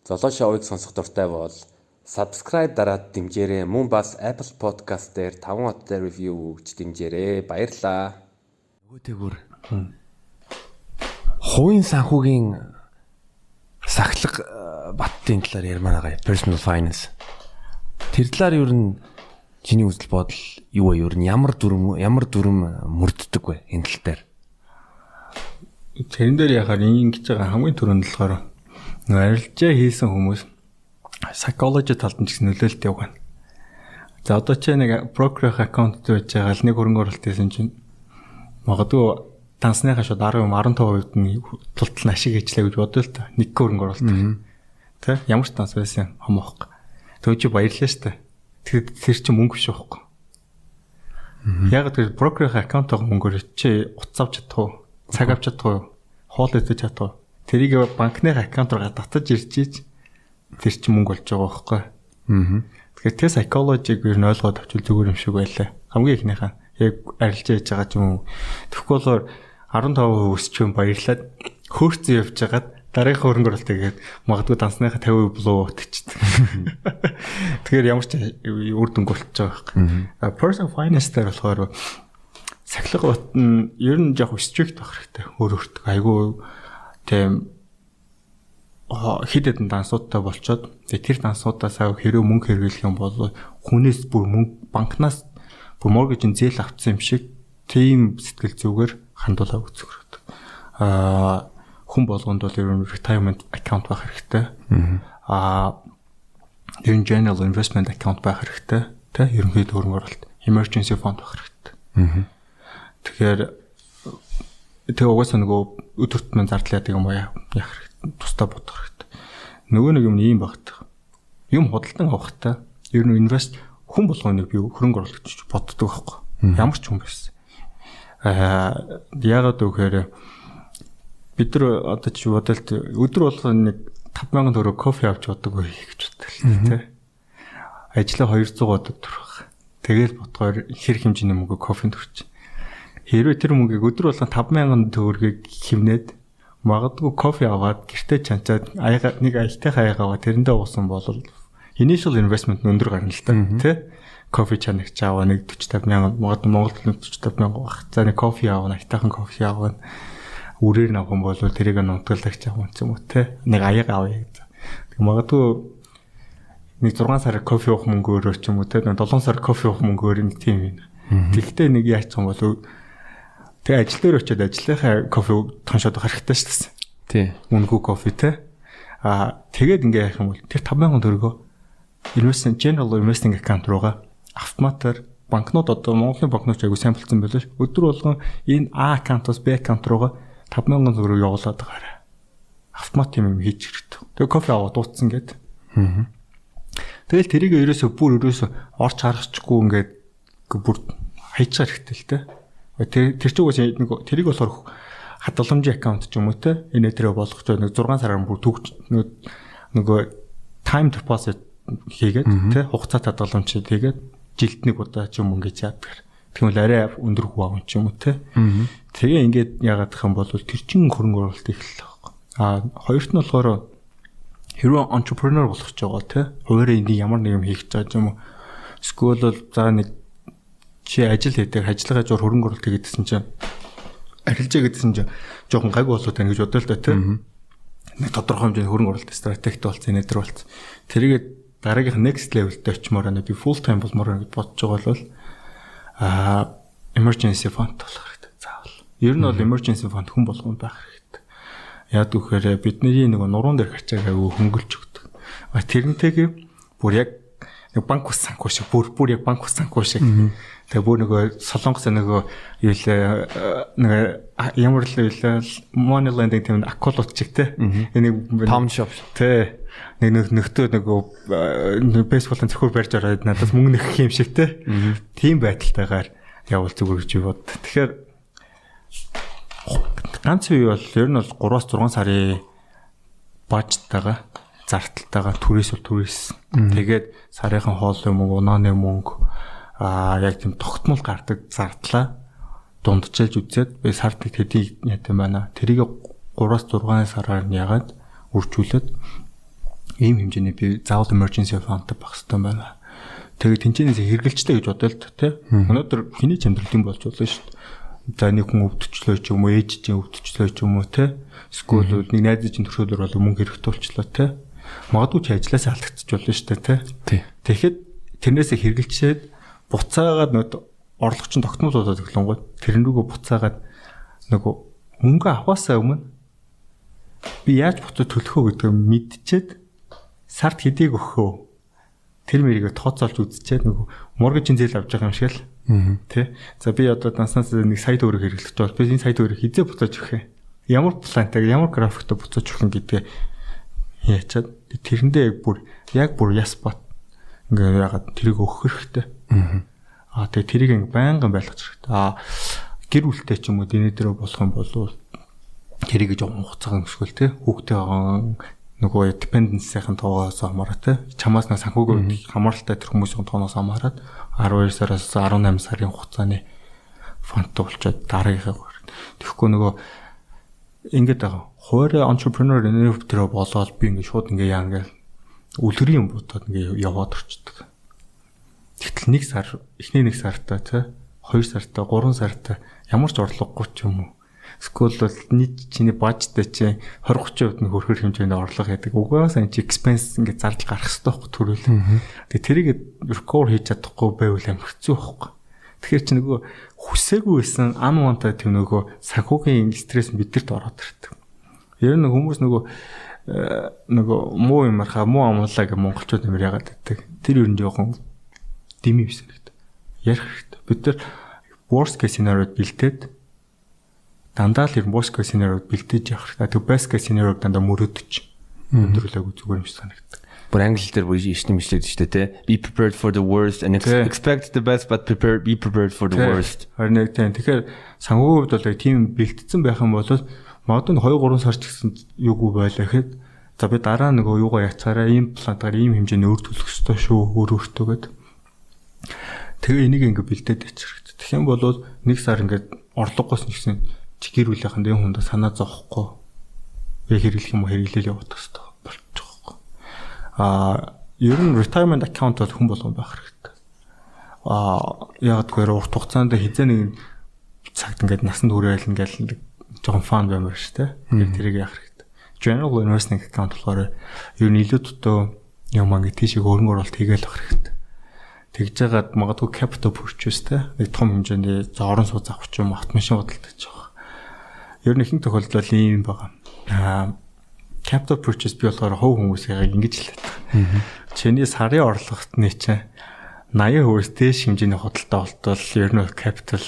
Золоо шоуыг сонсох дуртай бол subscribe дараад дэмжээрэй. Мөн бас Apple Podcast дээр 5 хоттой review өгч дэмжээрэй. Баярлалаа. Нөгөөтэйгүр хувийн санхүүгийн сахлах баттын талаар ярмаар байгаа. Personal finance. Тэр талаар ер нь чиний үзэл бодол юу вэ? Ер нь ямар дүрм мөрддөг вэ энэ тал дээр? Тэрэн дээр яхаар ингэж байгаа хамгийн түрүүнд болохоор арилжаа хийсэн хүмүүс psychology талд нь ч нөлөөлт явгана. За одоо ч нэг broker account байж байгаа л нэг хөрөнгө оруулалт хийсэн чинь магадгүй тансныхаа шууд 10-15% нь тултал нь ашиг хийчлээ гэж бодъё л та. Нэг хөрөнгө оруулалт. Тэ ямар ч танс байсан хамаахгүй. Тэг чи баярлалаа штэ. Тэр чинь мөнгө биш байхгүй. Яг тэр broker account-ыг мөнгөөр чи утас авч чадах уу? Цаг авч чадах уу? Хоол идэж чадах уу? Тэрийг банкны аккаунт руу татаж ирчиж тэр чинь мөнгө болж байгаа байхгүй. Тэгэхээр тэр psychology-г ер нь ойлгоод авчвал зүгээр юм шиг байлаа. Хамгийн ихнийхээ яг арилжаа хийж байгаа юм. Тэгэхгүй болоор 15% өсч юм баярлаад хөөрцөн явж хагаад дараагийн хөрөнгө оруулалт хийгээд магадгүй дансныхаа 50% блуу утчихдаг. Тэгэхээр ямар ч үр дүнг болчихж байгаа байхгүй. Personal finance дээр болохоор сахилга бот нь ер нь яг strict байх хэрэгтэй. Өөрөөртөө айгүй тийм хэд хэдэн дансуудтай болчоод тэр дансуудаасаа хэрэв мөнгө хэрэглэх юм бол хүнээс бүр мөнгө банкнаас бүр моргежийн зээл авцсан юм шиг тийм сэтгэл зүгээр хандуулаа үзэх. Хүн болгонд бол ер нь retirement account байх хэрэгтэй. Ер нь general investment account байх хэрэгтэй. Тэ ерөнхийдөө хөрөнгө оруулалт emergency fund байх хэрэгтэй. Тэгэхээр тэг угаасаа нөгөө өдөртмөн зардал яадаг юм аа яах хэрэгтэй. Тусдаа бодох хэрэгтэй. Нөгөө нэг юм ийм багт. Юм худалдан авахтай ер нь инвест хүн болгоныг би хөрөнгө оруулалт гэж боддог байхгүй. Ямар ч хүн байсан. Яагаад гэхээр бид нар одоо чи бодолт өдөр болгон нэг 5,000 төгрөг кофе авч бодог байх гэж бодлоо тий. Ажлаа 200 төгрөг. Тэгэл бодгоор хэр хэмжээний мөнгө кофенд төрчих. Хэрвээ тэр мөнгийг өдөр болгон 5,000 төгрөгийг хэмнээд магадгүй кофе аваад гэртээ чанчаад нэг аялтайхаа аягаа тэрэндээ уусан бол initial investment өндөр гарна л та тий. Кофе чанагч аваа нэг 40-50,000 магадгүй Монголд 40-50,000 баг. За нэг кофе аваа, аятайхан кофе аваа үрээр авах юм бол тэрийг нутгалдагч авах юм уу тий. Нэг аяга авъя гэж. Тэг магадгүй нэг 6 сар кофе уух мөнгөөрөө ч юм уу тий. 7 сар кофе уух мөнгөөр нэг тийм юм. Тэгтээ нэг яач юм бол тэг ажил дээр очиод ажлынхаа кофе тоншоод авах хэрэгтэй шүү дээ. Тий. Үнэгүй кофе тий. Тэгээд ингээ яах юм бол тэр 5,000 төгрөгөө investment general investing account руугаа автоматар банкнууд одоо Монголын банкнууд айгу сайн болсон байлаа ш. Өдөр болгон энэ А аккаунтаас Б аккаунт руугаа 5,000 төгрөг явуулаад байгаарай. Автомат юм хийж хэрэгтэй. Тэгээ кофе аваад дуутсан гээд. Тэгэл тэрийг ерөөсөө орч харахчгүй ингээд бүр хайчаар хэрэгтэй л те. Тэр чинь үгүй нэг тэрийг болохоор хадгаламжийн аккаунт ч юм уу те. Энэ тэрэ болгож нэг 6 сараар бүр төгж нөгөө time deposit хийгээд те хугацаа хадгаламж хийгээд жилд нэг удаа ч юм ингэж яадаг. Тэгвэл арай өндөр хүү авах ч юм уу те. Тэгээ ингээд яагаад гэх юм бол тэр чин хөрөнгө оруулалт их л байхгүй. Хоёрт нь болохоор хэрвээ entrepreneur болох ч байгаа те. Хуваараа энд ямар нэг юм хийх гэж байгаа юм уу. Эсвэл бол за нэг чи ажил хийдэг ажиллагаа зур хөрөнгө оруулалт хийгээдсэн чинь арилжаа гэдсэн чинь жоохон гайг болоод тань гэж бодлоо л да тийм. Нэг тодорхой хэмжээний хөрөнгө оруулалт стратегт болсон, энэ төр болсон. Тэрийгээ дараагийнх next level-д очимоор байна. Би full time болмоор гэж бодож байгаа бол emergency fund болох хэрэгтэй. Заавал. Ер нь бол emergency fund хүн болгонд байх хэрэгтэй. Яг үхээр бидний нэг нуруунд дээр гарчаагаа хөнгөлж өгдөг. Тэрнтэйгээ бүр яг нэг банк ус санхүү шиг бүр яг банк ус санхүү шиг. Тэгээ бүр нөгөө солонгос нөгөө юу л нэг ямар л money lending тийм акулууд чиг те. Энийг Tom shop те. Нэг нөхтөө нөгөө бейсболын цохор барьж ороод надаас мөнгө нөхөх юм шиг те. Тийм байдалтайгаар явал зүгээр гэж бод. Тэгэхээр ганц үе бол ер нь бол 3-6 сарын бажтайгаа зарталтайгаа түрээс бол түрээс. Тэгээд сарынхан хоолой мөнгө, унааны мөнгө яг тийм тогтмол гардаг зардлаа дундчилж үзээд би сард хэдий яд юм байна. Тэрийг 3-6 сараар нь ягаад үржүүлээд ийм хэмжээний би заавал emergency fund байх хэрэгтэй байна. Тэгээд тэнцэнээс хэрэгжилжтэй гэж бодоё л тэ. Өнөөдөр хэний ч амьдрал юм болж болно шүү дээ. За нэг хүн өвдчлөө ч юм уу, ээж чинь өвдчлөө ч юм уу тэ. Эсвэл нэг найз чинь төрхөөр бол мөнгө хэрэгтэй болчлоо тэ. Магадгүй ч ажлаасаа алдагдчих болно шүү дээ тэ. Тэгэхэд тэрнээсээ хэрэгжилчээд буцаагаад нөгөө орлогч тогтмолуудад өглөнгөө тэрэн рүүгээ буцаагаад нөгөө мөнгө авахаасаа өмнө би яаж буцаад төлөхөө гэдгийг мэдчихэд сард хэдийг өгөхөө тэр мэрийгээ тооцоолж үзчихээд нөгөө моргежийн зээл авч байгаа юм шиг л тий. За би одоо данснаас 1 сая төгрөг хэрэглэж бол би энэ сая төгрөг хизээ буцааж өгөх юм. Ямар плантай ямар графиктай буцааж өгөх юм гэдгээ яачаад тэрэндээ яг бүр яс бат ингээ ягаад тэрийг өгөх хэрэгтэй. Тэгээ тэрийг ингээ байнгын байлгаж хэрэгтэй. Гэр бүлтэй ч юм уу дэнэ дээр болох юм бол тэрийг жоохон хугацаагаар өсгөл те хүүхдээ нөгөө dependency-ийн тоогоос хамаараа те чамаас нэг санхүүгийн хамааралтай тэр хүмүүсийн тоогоос хамаарат 12 сараас 18 сарын хугацааны фонд болчоод дараагийнхаа тэгэхгүй нөгөө ингэж байгаа. Хоорой entrepreneur инноватор болоод би ингэ шууд ингэ яа ингээл үлгэрийн юм бодоод ингэ яваад орчдөг. Тэгтэл 1 сар эхний 1 сартаа те 2 сартаа 3 сартаа ямар ч орлогогүй ч юм уу. Эсвэл бол нийт чиний бажтай чи 20-30% нь хөрхөр хэмжээний орлого яадаг. Угаасаа энэ чи expense ингэ зардал гарах хэрэгтэй байхгүй төрөл. Тэгээ тэрийг recover хийж чадахгүй байвал амар хэцүү байхгүй. Тэгэхээр чи нөгөө хүсээгүй байсан unwanted тийм нөгөө санхүүгийн стресс бидэрт ороод ирдэг. Ер нь хүмүүс нөгөө муу юмархаа муу амлаа гэх монголчууд нэмэр яагаад гэдэг. Тэр ер нь жоохон дими биш санагдав. Ярих хэрэгтэй. Бид нар worst case scenario-д бэлдээд дандаа л worst case scenario-д бэлдээж явах хэрэгтэй. Тэг best case scenario-г дандаа мөрөөдөж өндөрлөөгүй зүгээр юм шиг санагдав. Бүр англи дээр бүр ишнэ мишлээд штэ те. Be prepared for the worst and expect the best but be prepared for the worst. Харин яг тийм. Тэгэхээр санхүүгийн хувьд бол тийм бэлтгэсэн байх юм бол магадгүй 2-3 сар ч гэсэн юугүй байлаа гэхэд за би дараа нөгөө юугаа яцаараа ийм плантаар ийм хэмжээний өр төлөх ёстой шүү өөртөө гэд. Тэгээ энийг ингээ бэлдээд ячих хэрэгтэй. Тэгэх юм бол 1 сар ингээд орлогоос нэгсэн гэр бүлийнхэн дэ хүндээ санаа зовхгүй яг хэрэглэх юм уу хэрэглээл явах хэрэгтэй болчих واخхой. Ер нь retirement account бол хүн болгон байх хэрэгтэй. Яг тэгэхээр урт хугацаанд хизээ нэг цагт ингээд насанд хүрээл ингээд жоохон фан баймар шүү дээ. Тэрийг яах хэрэгтэй. General investment account болохоор ер нь илүү дутуу юм ингээд тийшээ хөрөнгө оруулалт хийгээл авах хэрэгтэй. Тэгж жагаад магадгүй capital purchase те нэг том хэмжээний орон сууц авах ч юм автомашин худалдаж байгаа. Ер нь ихэнх тохиолдолд ийм байгаа. Capital purchase би болохоор хов хүмүүсийг ингэж л байдаг. Чиний сарын орлоготны чинь 80% дээш хэмжээний худалдаа болтол ер нь capital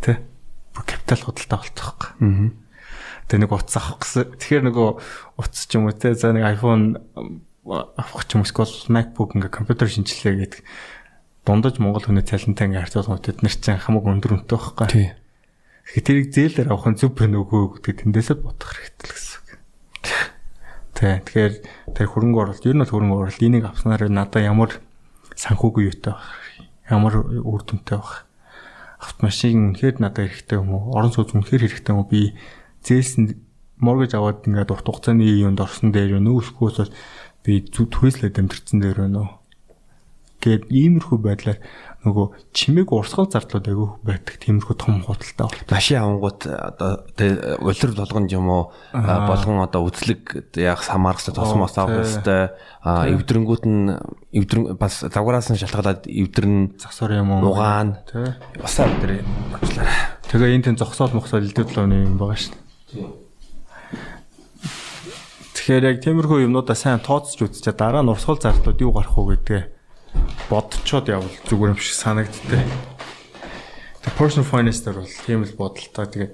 те капитал худалдаа болтох. Тэгээ нэг утас авах гэсэн. Тэгэхээр нөгөө утас ч юм уу те за нэг iPhone авах ч юм эсвэл MacBook ингээ компьютер шинжилгээ гэдэг дундаж Монгол хүний талантай ингээ харьцуулах үед тэд нар чинь хамаагүй өндөр үнэтэй байхгүй. Тий. Тэгэхээр тэрийг зээлээр авах нь зөв байна уугүй гэдэг тэндээсээ бодох хэрэгтэй л гэсэн үг. Тэгэхээр тэр хөрөнгө оруулалт ер нь хөрөнгө оруулалт энийг авснаар надаа ямар санхүүгийн юутай байх, ямар үр дүнтэй байх. Автомашин үнэхээр надад хэрэгтэй юм уу? Орон сууц үнэхээр хэрэгтэй юм уу? Би зээлсэн моргэж аваад ингээд урт хугацааны юунд орсон дээр юу нөөсгөөс би түрээслээд амжирцсан дээр байна уу? Гэт иймэрхүү байдлаар нөгөө чимээг урсгал зардлууд айгүй байдаг тиймэрхүү том худалдаа болдог. Машин авангууд одоо улир болгонд юм уу болгон одоо үзлэг яг хамаарах хэрэгтэй тосмоос авах хэрэгтэй. Эвдрэнгүүд нь бас завгараас нь шалтгаалаад эвдэрн засвар юм уу? Угаан тий. Басаа өдрөө авчлаа. Тэгээ энэ тэн зогсоол мохсоол илдээд лооны юм байгаа шүү дээ. Тэгэхээр яг тиймэрхүү юмнуудаа сайн тооцож үзчихээ дараа нь урсгал зардлууд юу гарах уу гэдгээ бодцоод явал зүгээр юм шиг санагдтыг. The personal finance дээр бол тийм л бодолтой. Тэгээд